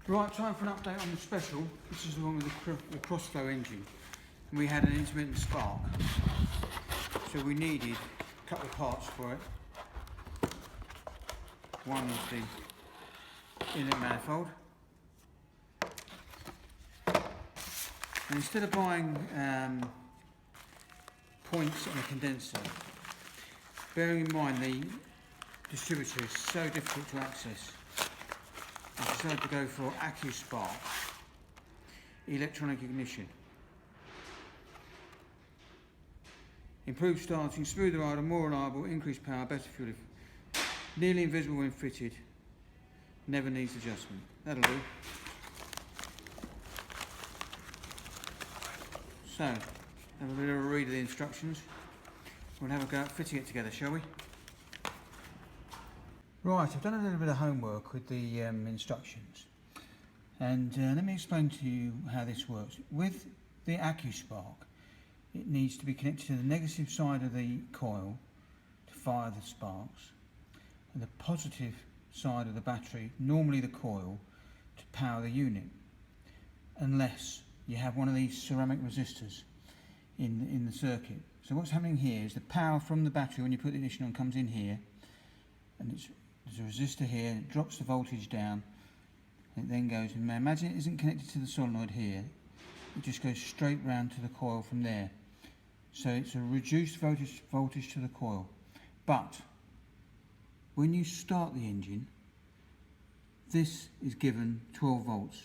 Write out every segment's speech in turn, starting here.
Right, time for an update on the special. This is the one with the Crossflow engine. And we had an intermittent spark. So we needed a couple of parts for it. One is the inlet manifold. And instead of buying points and a condenser, bearing in mind the distributor is so difficult to access, I decided to go for AccuSpark electronic ignition. Improved starting, smoother rider, more reliable, increased power, better fuel, nearly invisible when fitted, never needs adjustment. That'll do. So, have a bit of a read of the instructions. We'll have a go at fitting it together, shall we? Right, I've done a little bit of homework with the instructions, and let me explain to you how this works. With the AccuSpark, it needs to be connected to the negative side of the coil to fire the sparks, and the positive side of the battery, normally the coil, to power the unit, unless you have one of these ceramic resistors in the circuit. So what's happening here is the power from the battery, when you put the ignition on, comes in here, and there's a resistor here, and it drops the voltage down, and it then goes, and imagine it isn't connected to the solenoid here, it just goes straight round to the coil from there. So it's a reduced voltage to the coil. But when you start the engine, this is given 12 volts,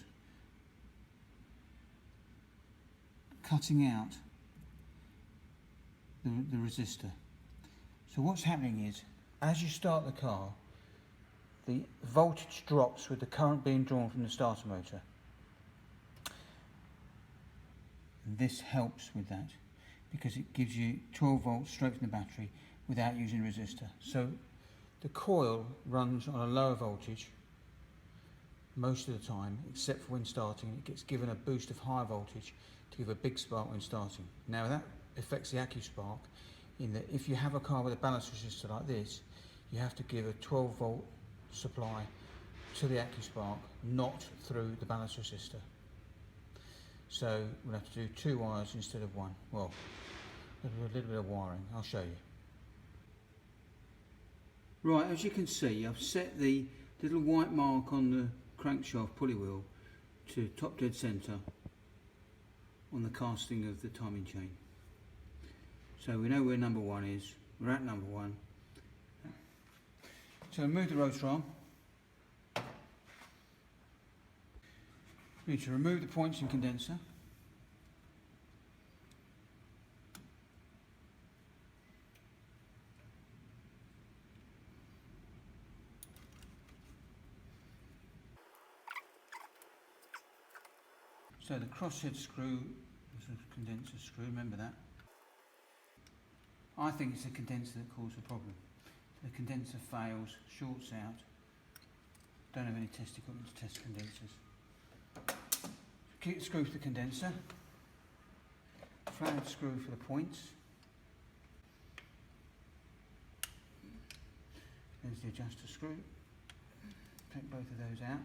cutting out the resistor. So what's happening is, as you start the car, the voltage drops with the current being drawn from the starter motor. And this helps with that, because it gives you 12 volts straight from the battery without using a resistor. So the coil runs on a lower voltage most of the time, except for when starting. It gets given a boost of high voltage to give a big spark when starting. Now that affects the AccuSpark in that if you have a car with a balance resistor like this, you have to give a 12 volt supply to the AccuSpark, not through the balance resistor. So we'll have to do 2 wires instead of 1. Well, a little bit of wiring, I'll show you. Right, as you can see, I've set the little white mark on the crankshaft pulley wheel to top dead centre on the casting of the timing chain. So we know where number 1 is, we're at number 1. So remove the rotor arm. We need to remove the points and condenser. So the crosshead screw is a condenser screw, remember that. I think it's the condenser that caused the problem. The condenser fails, shorts out. Don't have any test equipment to test condensers. Keep the screw for the condenser. Flathead screw for the points. There's the adjuster screw. Take both of those out.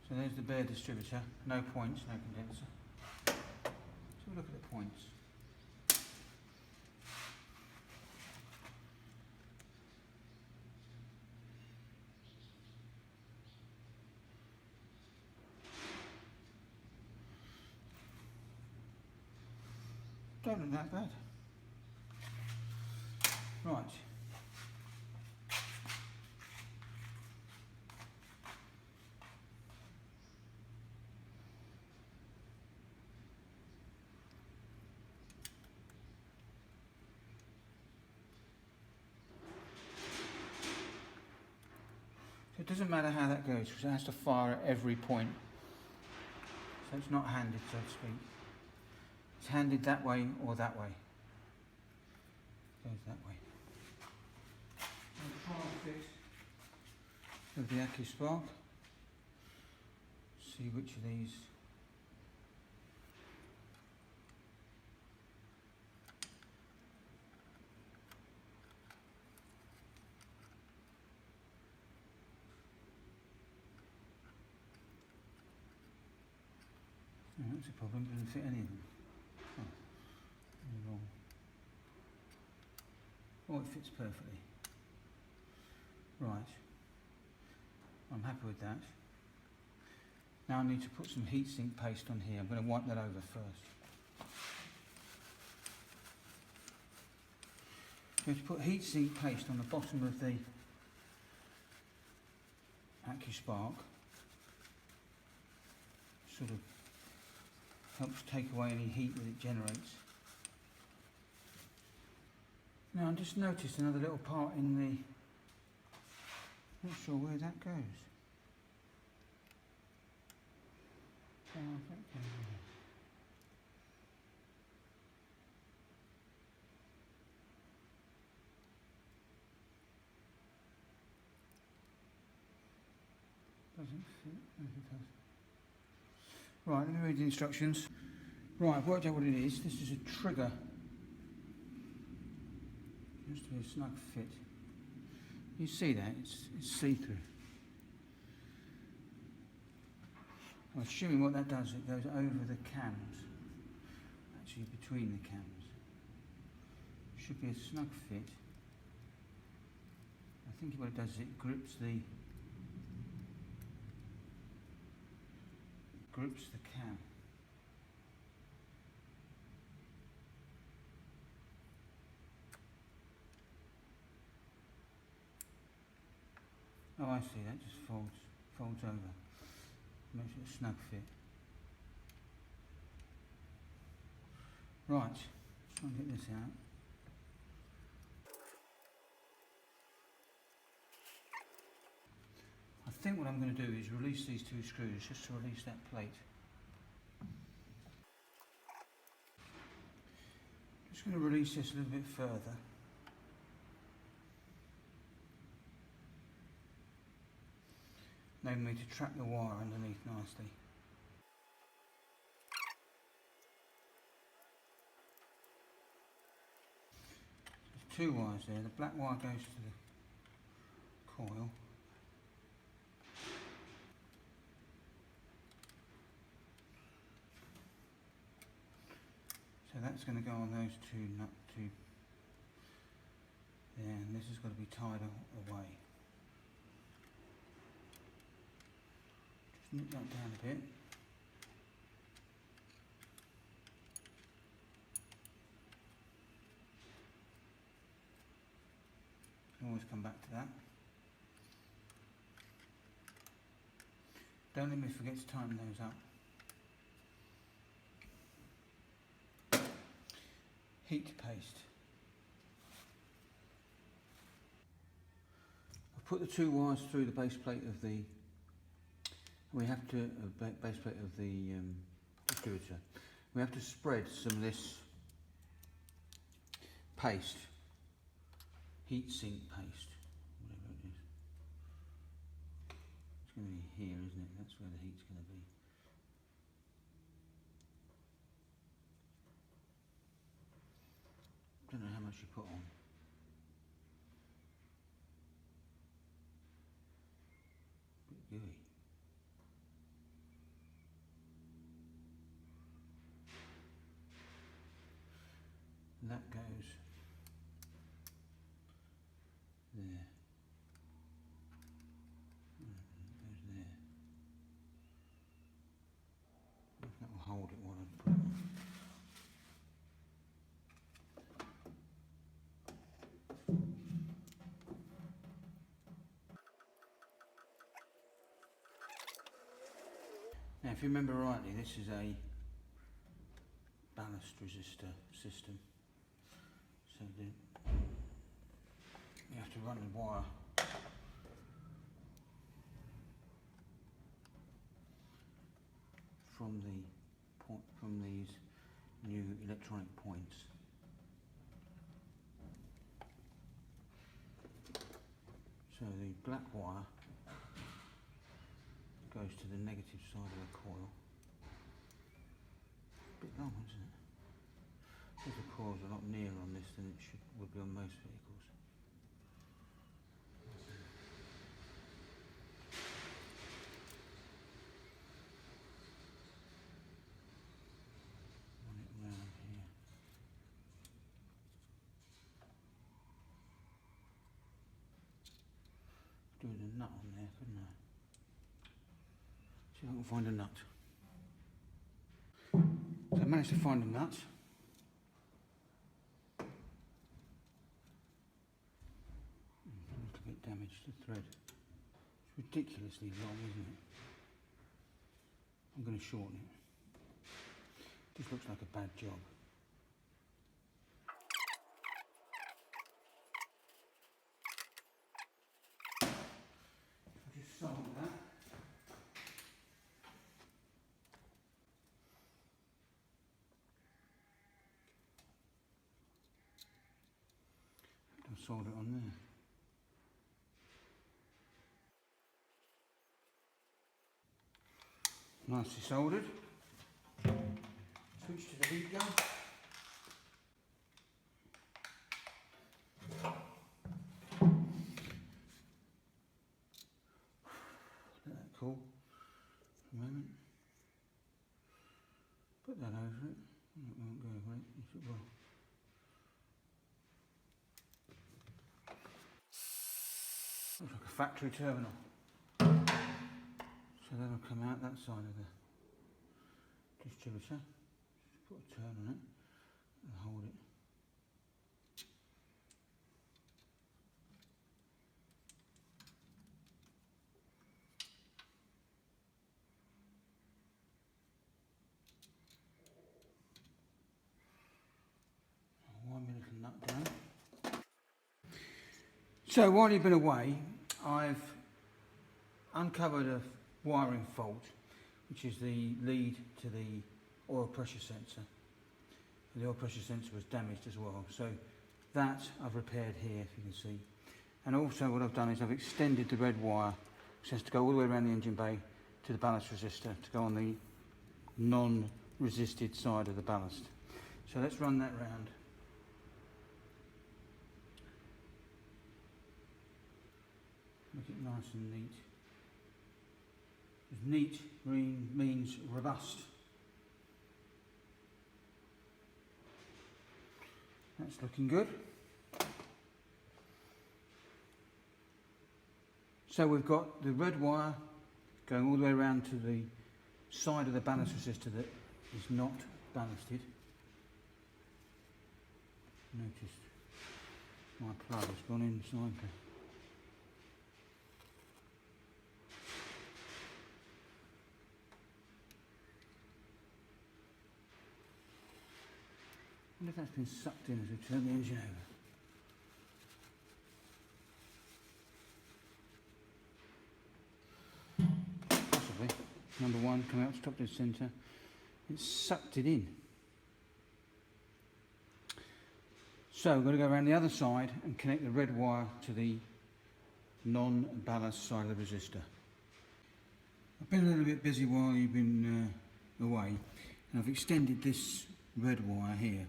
So there's the bare distributor, no points, no condenser. So we'll look at the points. Don't look that bad. Right. It doesn't matter how that goes, because it has to fire at every point. So it's not handed, so to speak. It's handed that way or that way. It goes that way. I'll try and fix with the AccuSpark. See which of these That's a problem, doesn't fit any of them. Wrong. Oh, it fits perfectly. Right. I'm happy with that. Now I need to put some heatsink paste on here. I'm going to wipe that over first. I'm going to put heatsink paste on the bottom of the AccuSpark. Sort of helps take away any heat that it generates. Now I just noticed another little part in the... Not sure where that goes. Oh, that goes there. Doesn't fit. Yes, it does. Right, let me read the instructions. Right, I've worked out what it is. This is a trigger. Just to be a snug fit. You see that? It's see-through. I'm assuming what that does, it goes over the cams. Actually, between the cams. Should be a snug fit. I think what it does is it grips the cam. Oh, I see, that just folds over. Makes it a snug fit. Right, let's try and get this out. I think what I'm going to do is release these two screws, just to release that plate. Just going to release this a little bit further. Enabling me to trap the wire underneath nicely. There's two wires there. The black wire goes to the coil. So that's going to go on those two there, and this has got to be tied away. Just nip that down a bit. Can always come back to that. Don't let me forget to tighten those up. Heat paste. I've put the two wires through the base plate of the base plate of the distributor. We have to spread some of this paste, heat sink paste, whatever it is. It's going to be here, isn't it? That's where the heat's going to be. Don't know how much you put on. A bit gooey. And that goes there. And it goes there. That will hold it while I put it on. Now, if you remember rightly, this is a ballast resistor system. So you have to run the wire from these new electronic points. So the black wire goes to the negative side of the coil. A bit long, isn't it? I think the coil's a lot nearer on this than it would be on most vehicles. do with a nut on there, couldn't I? See if I can find a nut. So I managed to find a nut. A little bit damaged, the thread. It's ridiculously long, isn't it? I'm going to shorten it. Just looks like a bad job. I'll just solder that. I'll solder it on there. Nicely soldered. Switch to the heat gun. Let that cool for a moment. Put that over it. It won't go away. Yes, it will. Looks like a factory terminal. So that'll come out that side of the distributor. Just put a turn on it and hold it. I'll wind my little nut down. So while you've been away, I've uncovered a wiring fault, which is the lead to the oil pressure sensor. The oil pressure sensor was damaged as well, so that I've repaired here, if you can see. And also what I've done is I've extended the red wire, which has to go all the way around the engine bay to the ballast resistor to go on the non-resisted side of the ballast. So let's run that round. Make it nice and neat. Neat means robust. That's looking good. So we've got the red wire going all the way around to the side of the ballast resistor that is not ballasted. Noticed my plug has gone inside there. I wonder if that's been sucked in as we turn the engine over. Possibly. Number one, coming out to top to the centre. It's sucked it in. So we're going to go around the other side and connect the red wire to the non-ballast side of the resistor. I've been a little bit busy while you've been away, and I've extended this red wire here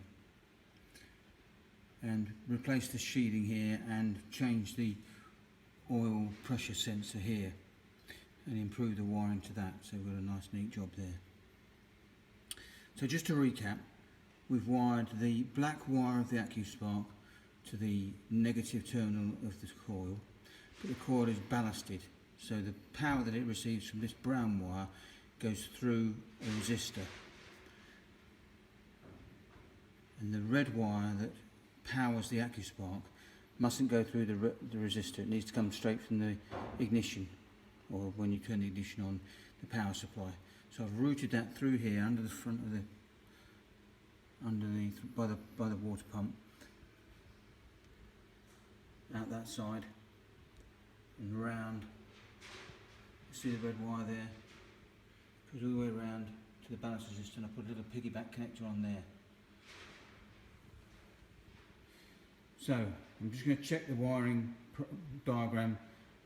and replace the sheathing here and change the oil pressure sensor here and improve the wiring to that, so we've got a nice neat job there. So just to recap, we've wired the black wire of the AccuSpark to the negative terminal of the coil, but the coil is ballasted, so the power that it receives from this brown wire goes through a resistor, and the red wire that powers the AccuSpark mustn't go through the resistor. It needs to come straight from the ignition, or when you turn the ignition on, the power supply. So I've routed that through here under the front of the underneath by the water pump, out that side and round. See the red wire there? Goes all the way around to the ballast resistor, and I put a little piggyback connector on there. So I'm just going to check the wiring diagram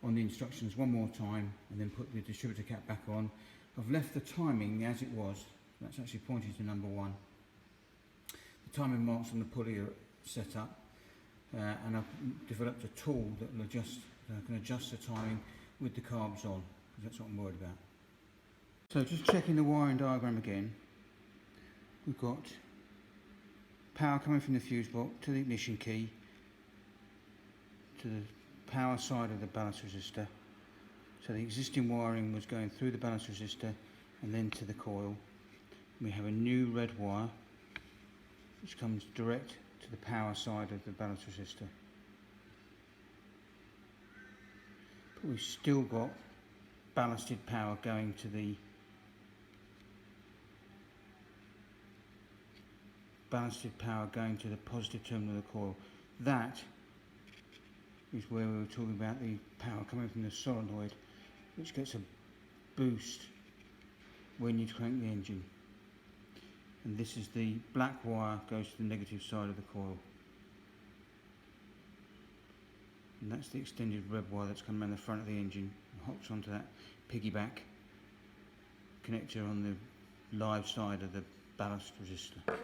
on the instructions one more time and then put the distributor cap back on. I've left the timing as it was. That's actually pointing to number one. The timing marks on the pulley are set up, and I've developed a tool that will can adjust the timing with the carbs on, because that's what I'm worried about. So just checking the wiring diagram again. We've got power coming from the fuse box to the ignition key, to the power side of the ballast resistor, So the existing wiring was going through the balance resistor and then to the coil. We have a new red wire which comes direct to the power side of the balance resistor. But we've still got ballasted power going to the positive terminal of the coil. That is where we were talking about the power coming from the solenoid, which gets a boost when you crank the engine. And this is the black wire goes to the negative side of the coil. And that's the extended red wire that's coming around the front of the engine and hooks onto that piggyback connector on the live side of the ballast resistor.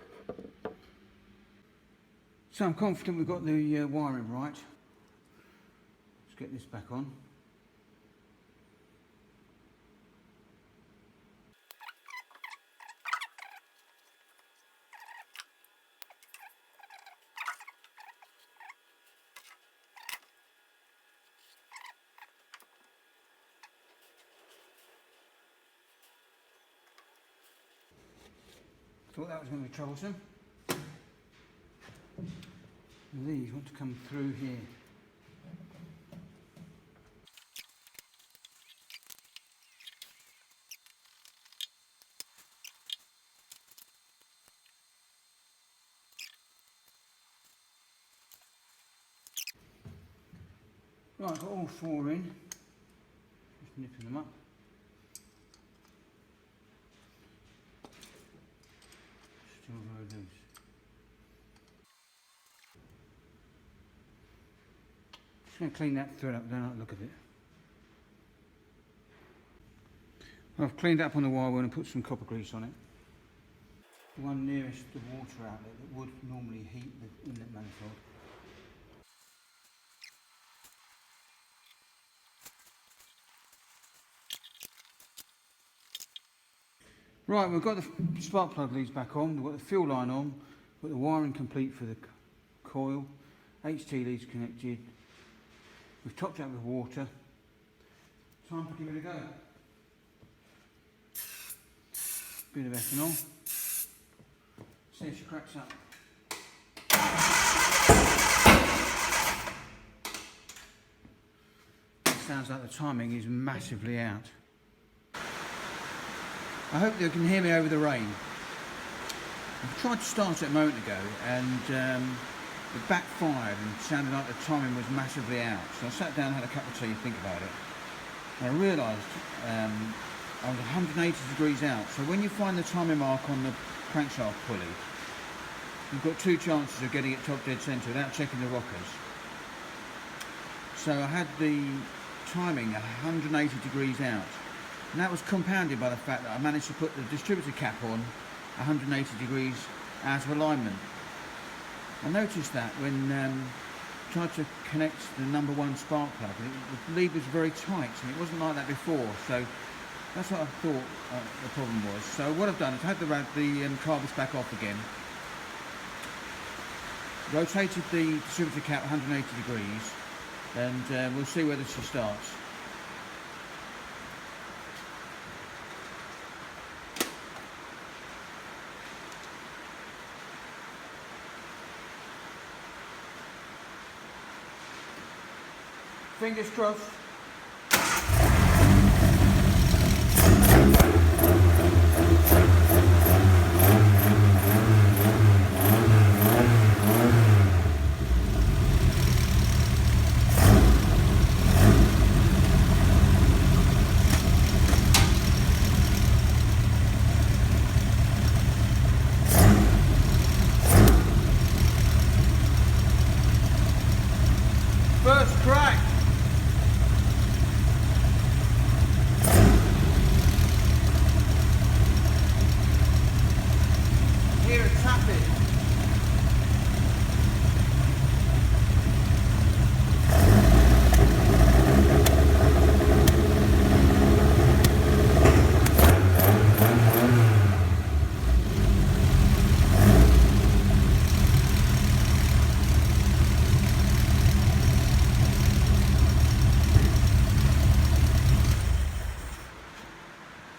So I'm confident we've got the wiring right. Let's get this back on. Thought that was going to be troublesome. And these want to come through here. Right, I've got all four in. Just nipping them up. Still very loose. Just going to clean that thread up, don't like the look of it. I've cleaned up on the wire wheel and put some copper grease on it. The one nearest the water outlet that would normally heat the inlet manifold. Right, we've got the spark plug leads back on, we've got the fuel line on, we've got the wiring complete for the coil, HT leads connected, we've topped out with water. Time to give it a go. Bit of ethanol. See if she cracks up. It sounds like the timing is massively out. I hope you can hear me over the rain. I tried to start it a moment ago and it backfired and sounded like the timing was massively out. So I sat down and had a cup of tea to think about it. And I realised I was 180 degrees out. So when you find the timing mark on the crankshaft pulley, you've got two chances of getting it top dead centre without checking the rockers. So I had the timing 180 degrees out. And that was compounded by the fact that I managed to put the distributor cap on 180 degrees out of alignment. I noticed that when I tried to connect the number one spark plug, the lead was very tight and it wasn't like that before. So that's what I thought the problem was. So what I've done is had the carbis back off again, rotated the distributor cap 180 degrees, and we'll see whether she starts. Fingers crossed. First crack. Here it's tapping.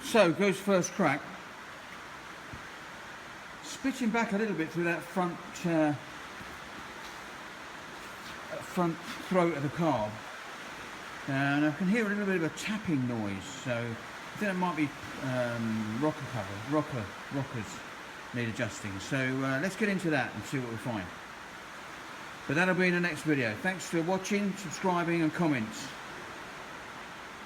So goes first crack. Spitting back a little bit through that front throat of the car, and I can hear a little bit of a tapping noise, so I think it might be rockers need adjusting. So let's get into that and see what we find. But that'll be in the next video. Thanks for watching, subscribing and comments.